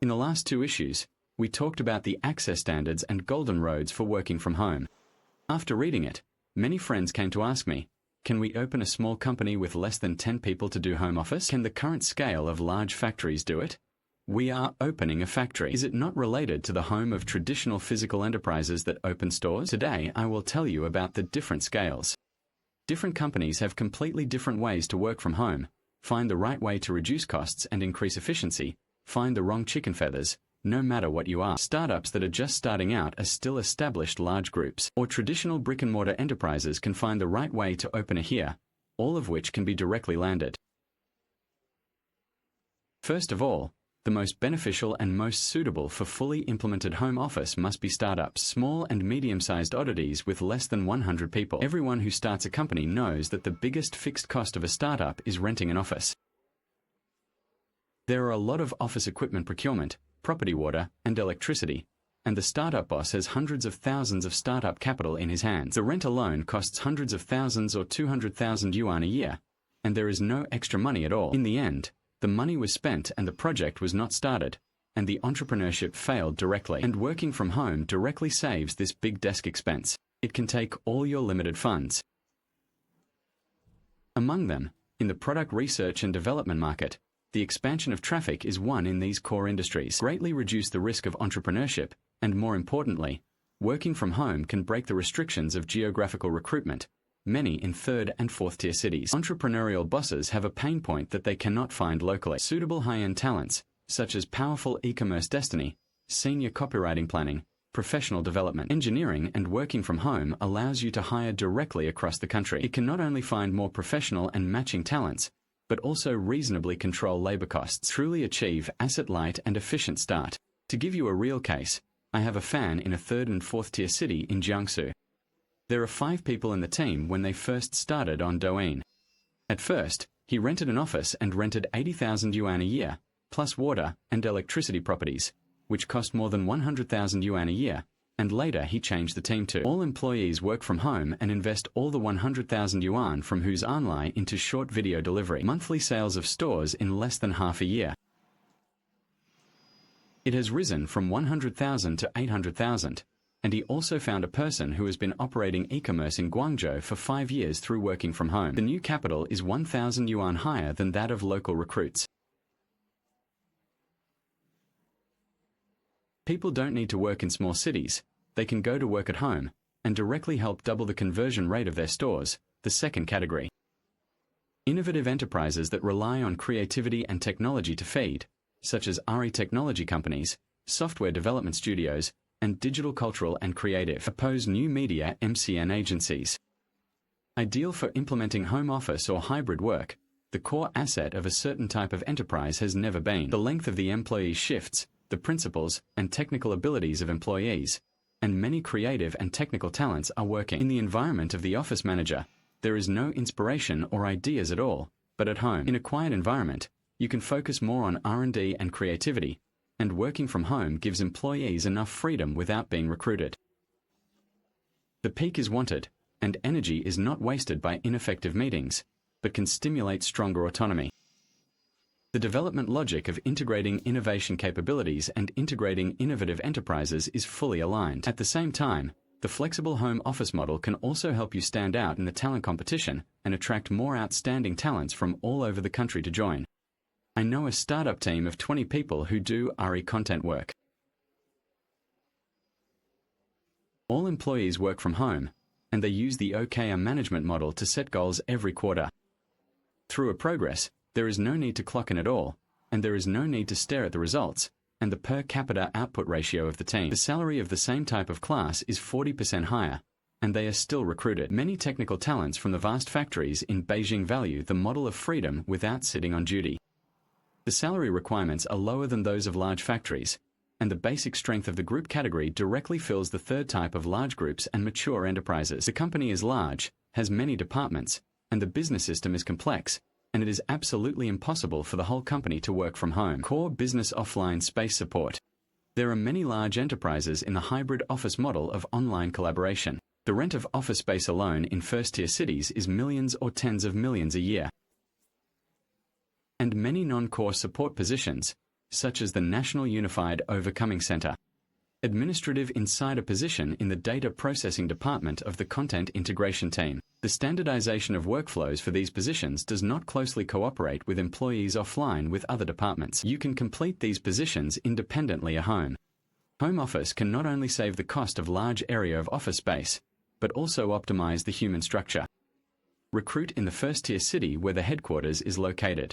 In the last two issues, we talked about the access standards and golden roads for working from home. After reading it, many friends came to ask me, can we open a small company with less than 10 people to do home office? Can the current scale of large factories do it? We are opening a factory. Is it not related to the home of traditional physical enterprises that open stores? Today, I will tell you about the different scales. Different companies have completely different ways to work from home. Find the right way to reduce costs and increase efficiency. Find the wrong chicken feathers, no matter what you are. Startups that are just starting out are still established large groups, or traditional brick-and-mortar enterprises can find the right way to open a here, all of which can be directly landed. First of all, the most beneficial and most suitable for fully implemented home office must be startups, small and medium-sized oddities with less than 100 people. Everyone who starts a company knows that the biggest fixed cost of a startup is renting an office. There are a lot of office equipment procurement, property, water, and electricity, and the startup boss has hundreds of thousands of startup capital in his hands. The rent alone costs hundreds of thousands or 200,000 yuan a year, and there is no extra money at all. In the end, the money was spent and the project was not started, and the entrepreneurship failed directly. And working from home directly saves this big desk expense. It can take all your limited funds. Among them, in the product research and development market, the expansion of traffic is one in these core industries. Greatly reduce the risk of entrepreneurship, and more importantly, working from home can break the restrictions of geographical recruitment, many in third and fourth tier cities. Entrepreneurial bosses have a pain point that they cannot find locally. Suitable high-end talents, such as powerful e-commerce destiny, senior copywriting planning, professional development, engineering, and working from home allows you to hire directly across the country. It can not only find more professional and matching talents, but also reasonably control labor costs. Truly achieve asset-light and efficient start. To give you a real case, I have a fan in a third and fourth tier city in Jiangsu. There are 5 people in the team when they first started on Douyin. At first, he rented an office and rented 80,000 yuan a year, plus water and electricity properties, which cost more than 100,000 yuan a year, and later he changed the team to all employees work from home and invest all the 100,000 yuan from whose online into short video delivery. Monthly sales of stores in less than half a year. It has risen from 100,000 to 800,000. And he also found a person who has been operating e-commerce in Guangzhou for 5 years through working from home. The new capital is 1,000 yuan higher than that of local recruits. People don't need to work in small cities. They can go to work at home and directly help double the conversion rate of their stores, the second category. Innovative enterprises that rely on creativity and technology to feed, such as RE technology companies, software development studios, and digital cultural and creative. Oppose new media MCN agencies. Ideal for implementing home office or hybrid work, the core asset of a certain type of enterprise has never been the length of the employee shifts, the principles and technical abilities of employees, and many creative and technical talents are working. In the environment of the office manager, there is no inspiration or ideas at all, but at home, in a quiet environment, you can focus more on R&D and creativity, and working from home gives employees enough freedom without being recruited. The peak is wanted, and energy is not wasted by ineffective meetings, but can stimulate stronger autonomy. The development logic of integrating innovation capabilities and integrating innovative enterprises is fully aligned. At the same time, the flexible home office model can also help you stand out in the talent competition and attract more outstanding talents from all over the country to join. I know a startup team of 20 people who do RE content work. All employees work from home, and they use the OKR management model to set goals every quarter. Through a progress, there is no need to clock in at all, and there is no need to stare at the results, and the per capita output ratio of the team. The salary of the same type of class is 40% higher, and they are still recruited. Many technical talents from the vast factories in Beijing value the model of freedom without sitting on duty. The salary requirements are lower than those of large factories, and the basic strength of the group category directly fills the third type of large groups and mature enterprises. The company is large, has many departments, and the business system is complex, and it is absolutely impossible for the whole company to work from home. Core business offline space support. There are many large enterprises in the hybrid office model of online collaboration. The rent of office space alone in first-tier cities is millions or tens of millions a year. And many non-core support positions, such as the National Unified Overcoming Center. Administrative insider position in the data processing department of the content integration team. The standardization of workflows for these positions does not closely cooperate with employees offline with other departments. You can complete these positions independently at home. Home office can not only save the cost of large area of office space, but also optimize the human structure. Recruit in the first-tier city where the headquarters is located.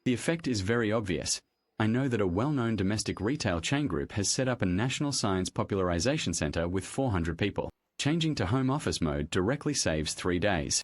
The effect is very obvious. I know that a well-known domestic retail chain group has set up a national science popularization center with 400 people. Changing to home office mode directly saves 3 days.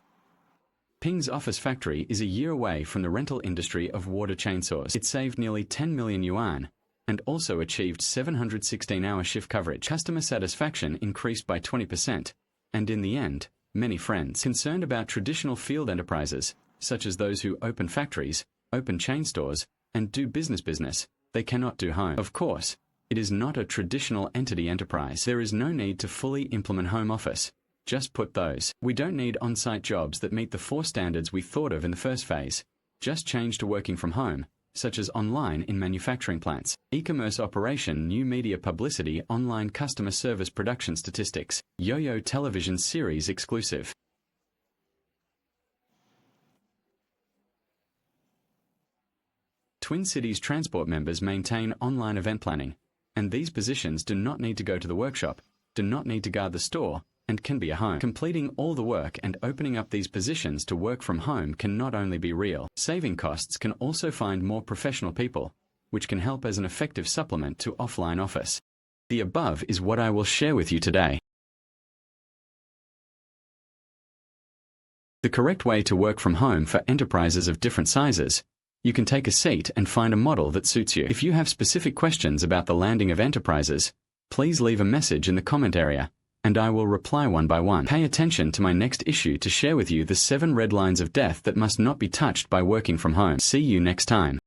Ping's office factory is a year away from the rental industry of water chainsaws. It saved nearly 10 million yuan and also achieved 716-hour shift coverage. Customer satisfaction increased by 20%, and in the end, many friends. Concerned about traditional field enterprises, such as those who open factories, open chain stores, and do business, they cannot do home. Of course, it is not a traditional entity enterprise. There is no need to fully implement home office. Just put those. We don't need on-site jobs that meet the 4 standards we thought of in the first phase. Just change to working from home, such as online in manufacturing plants, e-commerce operation, new media publicity, online customer service production statistics, Yo-Yo television series exclusive. Twin Cities Transport members maintain online event planning, and these positions do not need to go to the workshop, do not need to guard the store, and can be at home. Completing all the work and opening up these positions to work from home can not only be real. Saving costs can also find more professional people, which can help as an effective supplement to offline office. The above is what I will share with you today. The correct way to work from home for enterprises of different sizes. You can take a seat and find a model that suits you. If you have specific questions about the landing of enterprises, please leave a message in the comment area, and I will reply one by one. Pay attention to my next issue to share with you the 7 red lines of death that must not be touched by working from home. See you next time.